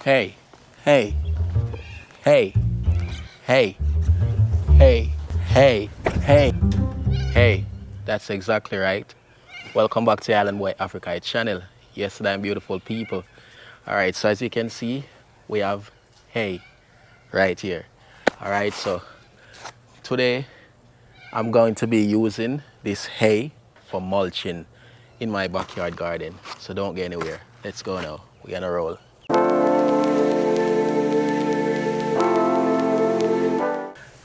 Hey, hey, hey, hey, hey, hey, hey, hey. That's exactly right. Welcome back to Island Boy Africa channel. Yes, damn beautiful people. All right, so as you can see, we have hay right here. All right, so today I'm going to be using this hay for mulching in my backyard garden. So don't get anywhere. Let's go now. We're gonna roll.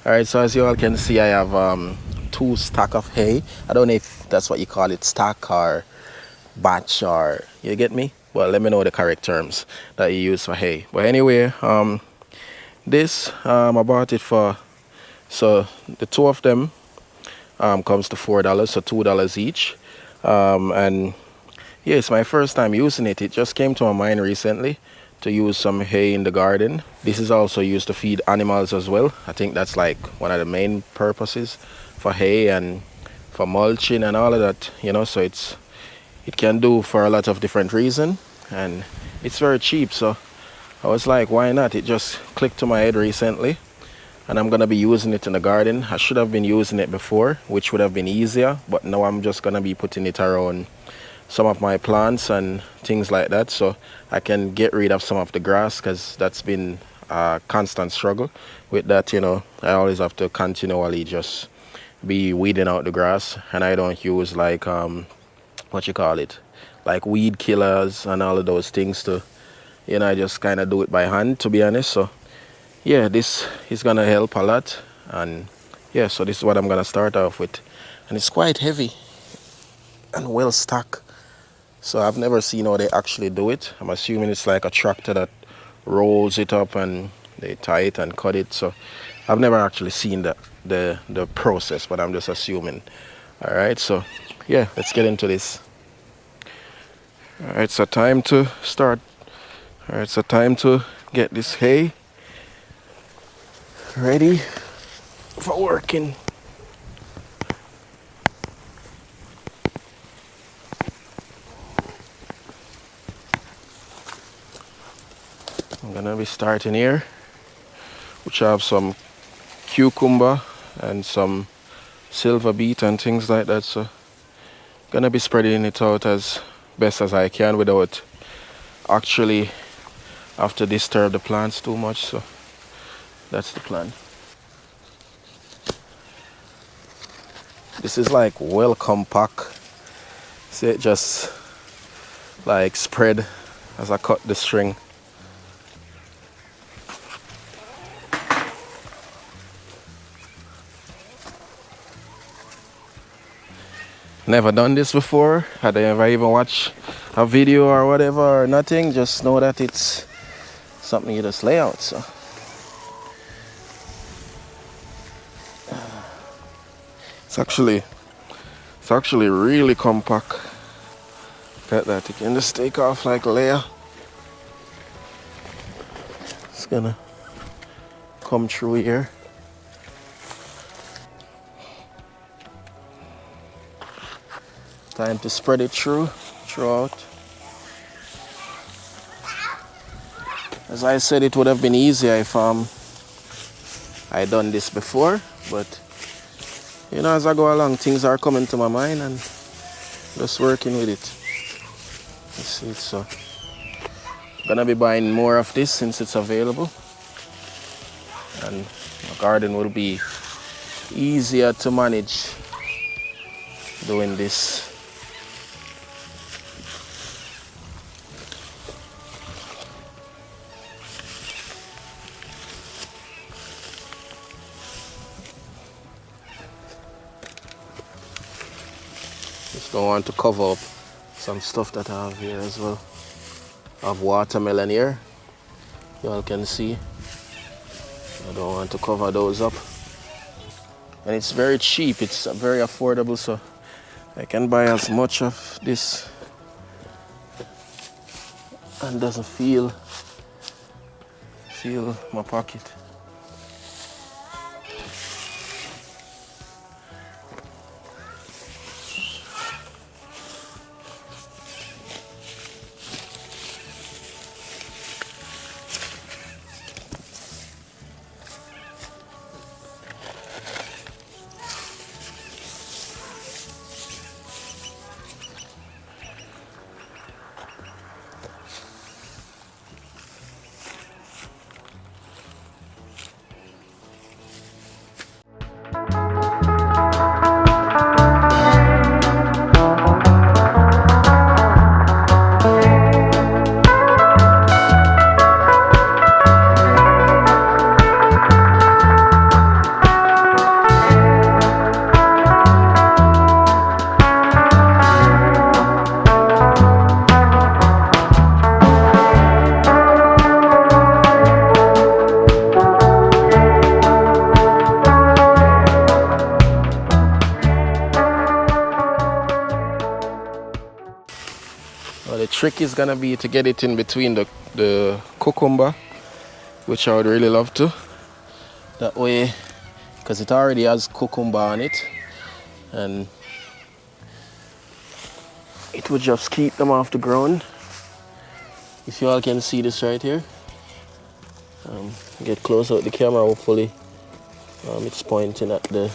All right, so as you all can see, I have two stack of hay. I don't know if that's what you call it, stack or batch, or you get me? Well, let me know the correct terms that you use for hay. But anyway, this I bought it for, so the two of them comes to $4, so $2 each. And yeah, it's my first time using it. It just came to my mind recently to use some hay in the garden. This is also used to feed animals as well. I think that's like one of the main purposes for hay and for mulching and all of that, you know, so it can do for a lot of different reasons, and it's very cheap, so I was like, why not? It just clicked to my head recently, and I'm gonna be using it in the garden. I should have been using it before, which would have been easier, but now I'm just gonna be putting it around some of my plants and things like that, so I can get rid of some of the grass, because that's been a constant struggle with that, you know. I always have to continually just be weeding out the grass, and I don't use like what you call it, like weed killers and all of those things to, you know, I just kind of do it by hand, to be honest. So yeah, this is gonna help a lot, and yeah, so this is what I'm gonna start off with, and it's quite heavy and well stuck. So I've never seen how they actually do it. I'm assuming it's like a tractor that rolls it up and they tie it and cut it. So I've never actually seen the process, but I'm just assuming. All right, so yeah, let's get into this. All right, so time to start. All right, so time to get this hay ready for working. I'm gonna be starting here, which I have some cucumber and some silver beet and things like that. So gonna be spreading it out as best as I can without actually have to disturb the plants too much. So that's the plan. This is like well compact. See it just like spread as I cut the string. Never done this before. Had I ever even watched a video or whatever or nothing. Just know that it's something you just lay out. So it's actually really compact. Look at that. You can just take off like a layer. It's gonna come through here. Time to spread it throughout. As I said, it would have been easier if I done this before, but you know, as I go along, things are coming to my mind and just working with it. You see, so gonna be buying more of this since it's available, and my garden will be easier to manage doing this. Just don't want to cover up some stuff that I have here as well. I have watermelon here, you all can see. I don't want to cover those up. And it's very cheap, it's very affordable, so I can buy as much of this and doesn't feel my pocket. trick is gonna be to get it in between the cucumber, which I would really love to. That way, because it already has cucumber on it, and it would just keep them off the ground. If you all can see this right here, get close out the camera, hopefully it's pointing at the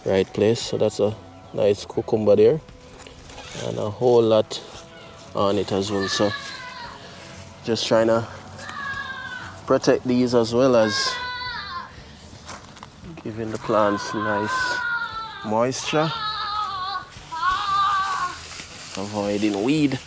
right place. So that's a nice cucumber there, and a whole lot on it as well. So just trying to protect these as well as giving the plants nice moisture, avoiding weed.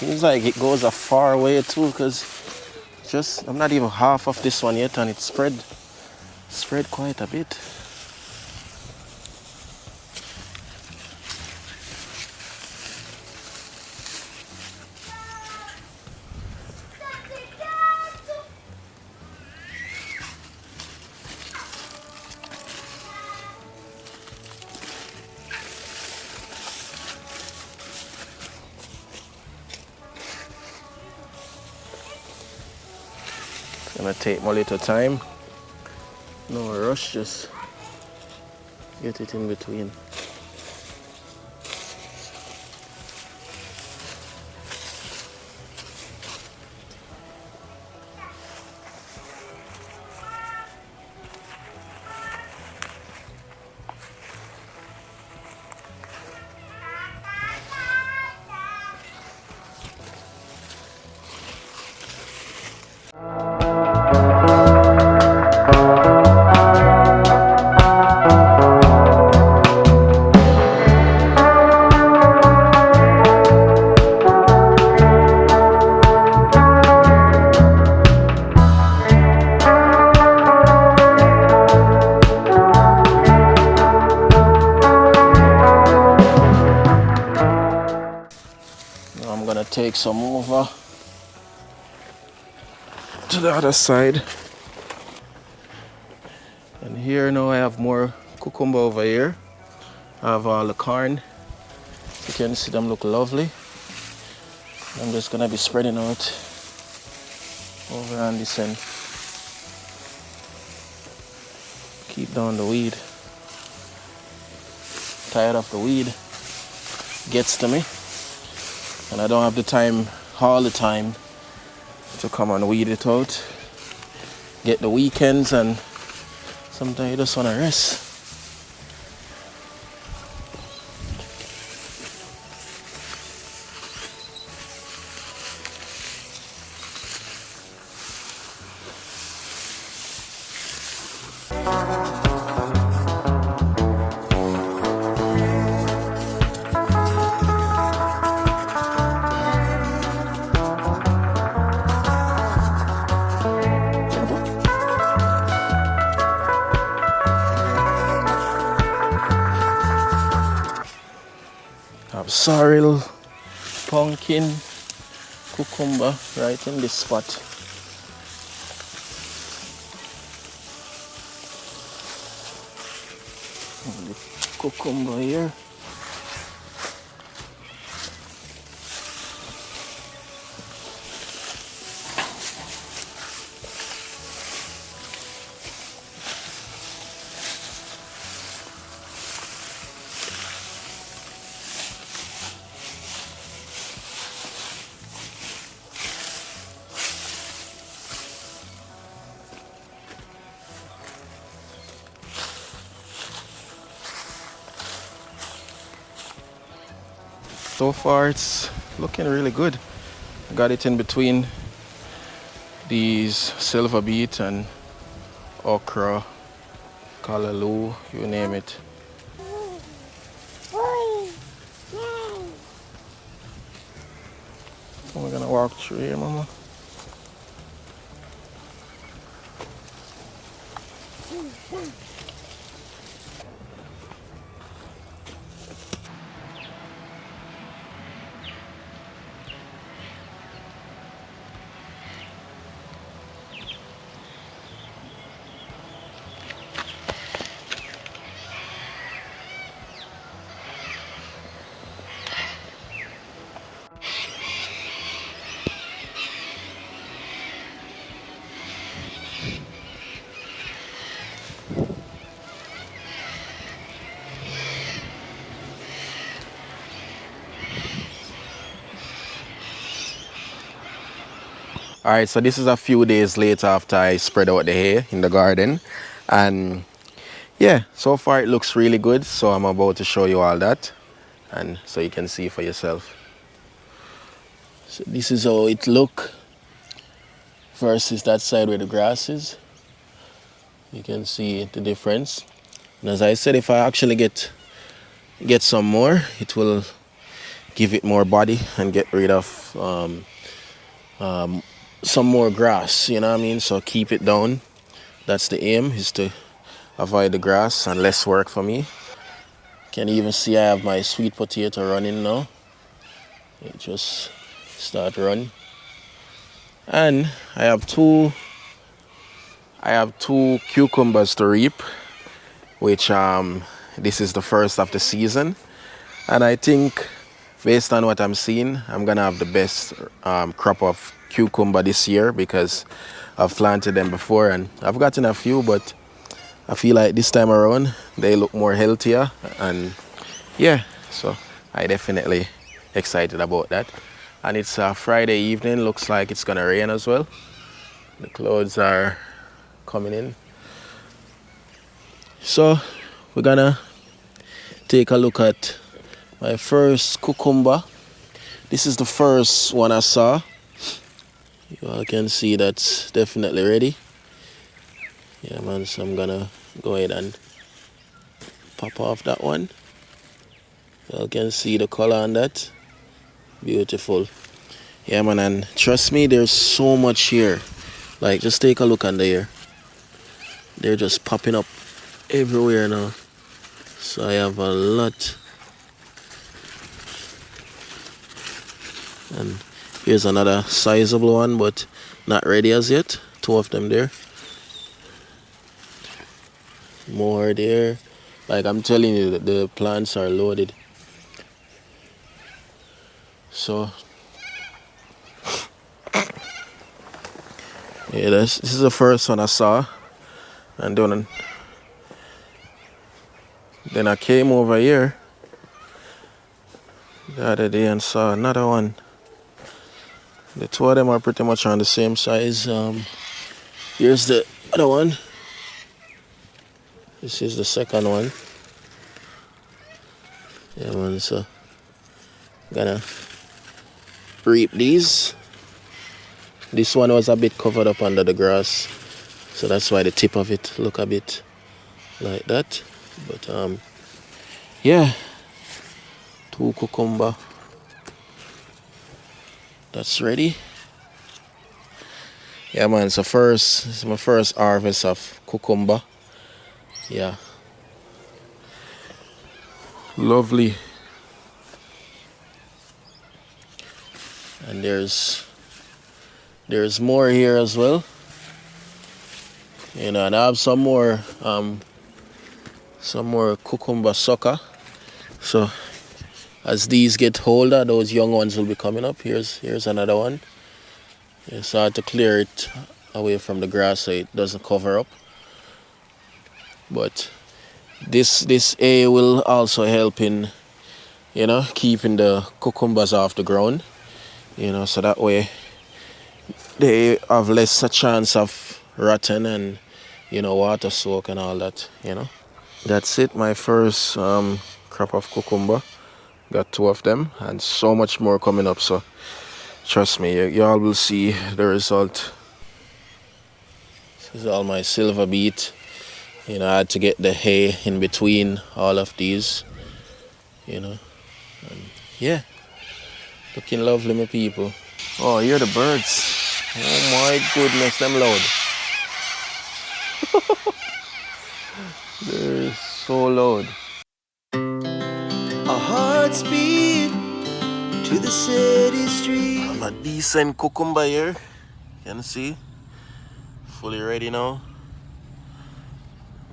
Seems like it goes a far way too, because just I'm not even half of this one yet, and it's spread quite a bit. Gonna take my little time. No rush, just get it in between. Take some over to the other side, and here now I have more cucumber over here. I have all the corn. You can see them look lovely. I'm just gonna be spreading out over on this end. Keep down the weed. Tired of the weed. Gets to me. And I don't have the time all the time to come and weed it out. Get the weekends, and sometimes you just want to rest. Sorrel, pumpkin, cucumber right in this spot. And the cucumber here. So far it's looking really good. I got it in between these silver beet and okra, callaloo, you name it. We're gonna walk through here, Mama. All right, so this is a few days later after I spread out the hay in the garden. And yeah, so far it looks really good. So I'm about to show you all that. And so you can see for yourself. So this is how it look versus that side where the grass is. You can see the difference. And as I said, if I actually get some more, it will give it more body and get rid of some more grass, you know what I mean? So keep it down. That's the aim, is to avoid the grass and less work for me. Can even see I have my sweet potato running now. It just start running. And I have two cucumbers to reap, which this is the first of the season. And I think based on what I'm seeing, I'm gonna have the best crop of cucumber this year because I've planted them before and I've gotten a few, but I feel like this time around they look more healthier. And yeah, so I definitely excited about that. And it's a Friday evening, looks like it's gonna rain as well. The clouds are coming in. So we're gonna take a look at my first cucumber. This is the first one I saw. You all can see that's definitely ready. Yeah, man, so I'm gonna go ahead and pop off that one. You all can see the color on that. Beautiful. Yeah, man, and trust me, there's so much here. Like, just take a look on there. They're just popping up everywhere now. So I have a lot. And here's another sizable one, but not ready as yet. Two of them there. More there. Like I'm telling you, the plants are loaded. So yeah, this is the first one I saw. And then I came over here the other day and saw another one. The two of them are pretty much on the same size. Here's the other one. This is the second one. Yeah, man, so gonna reap these. This one was a bit covered up under the grass, so that's why the tip of it look a bit like that. But yeah, two cucumber. That's ready. Yeah, man, so this is my first harvest of cucumber. Yeah. Lovely. And there's more here as well. You know, and I have some more cucumber sucker. So as these get older, those young ones will be coming up. Here's another one. Yeah, so I had to clear it away from the grass so it doesn't cover up. But this A will also help in, you know, keeping the cucumbers off the ground. You know, so that way they have less a chance of rotting and, you know, water soak and all that, you know. That's it, my first crop of cucumber. Got two of them and so much more coming up, so trust me, y'all will see the result. This is all my silver beet. You know, I had to get the hay in between all of these. You know, yeah, looking lovely, my people. Oh, hear the birds. Oh my goodness, them loud. They're so loud. Our hearts beat to the city street. I'm a decent cucumber here. You can see, fully ready now.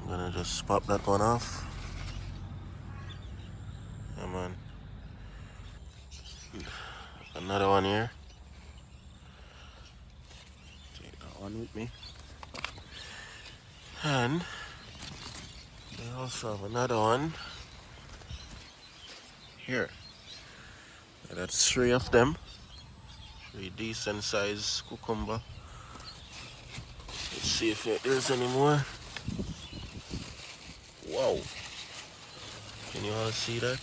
I'm gonna just pop that one off. Yeah, man. Another one here. Take that one with me. And we also have another one here. That's 3 of them. 3 decent size cucumber. Let's see if there's any more. Wow. Can you all see that?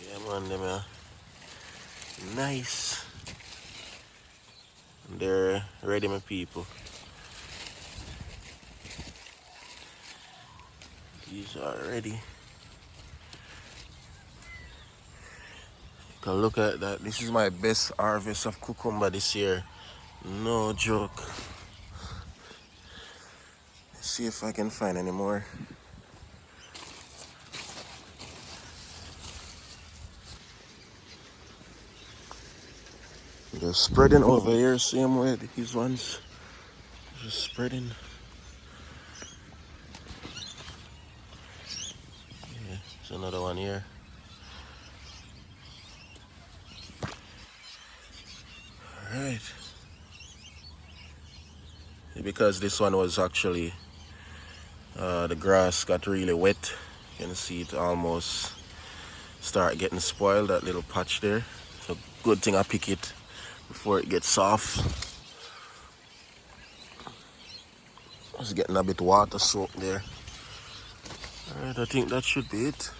Yeah, man, them are nice. And they're ready, my people. These are ready. You can look at that. This is my best harvest of cucumber this year. No joke. Let's see if I can find any more. They're spreading over here, same way these ones. Just spreading. Yeah, there's another one here. Alright. Because this one was actually, the grass got really wet. You can see it almost start getting spoiled, that little patch there. So good thing I pick it before it gets soft. It's getting a bit water soaked there. Alright, I think that should be it.